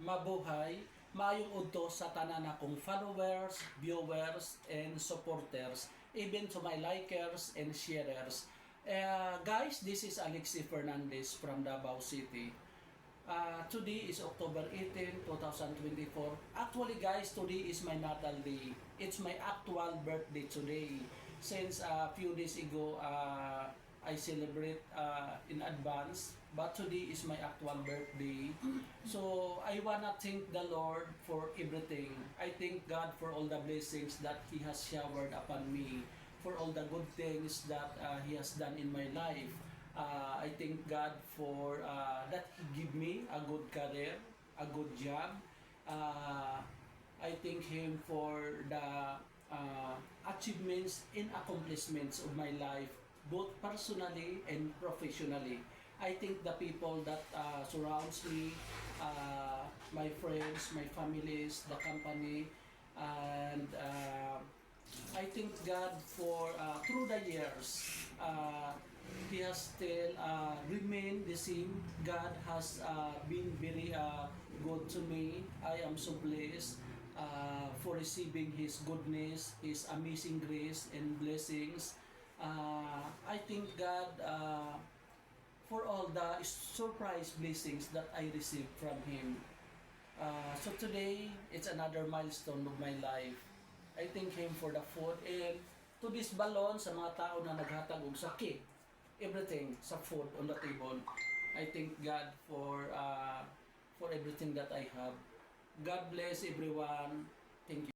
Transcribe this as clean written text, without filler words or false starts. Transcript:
mabuhay, maayong udto sa tanan akong followers, viewers, and supporters, even to my likers and sharers. Guys, this is Alexi Fernandez from Davao City. Today is October 18, 2024. Actually guys, today is my natal day. It's my actual birthday today. Since a few days ago, I celebrate in advance. But today is my actual birthday. So I wanna thank the Lord for everything. I thank God for all the blessings that He has showered upon me. For all the good things that He has done in my life. I thank God for that He give me a good career, a good job. I thank Him for the achievements and accomplishments of my life, both personally and professionally. I think the people that surrounds me, my friends, my families, the company, and I thank God for through the years, He has still remained the same. God has been very good to me. I am so blessed for receiving His goodness, His amazing grace and blessings. I thank God for all the surprise blessings that I received from Him. So today, it's another milestone of my life. I thank Him for the food and to this balon sa mga tao na naghatag og sa cake, everything sa food on the table. I thank God for everything that I have. God bless everyone. Thank you.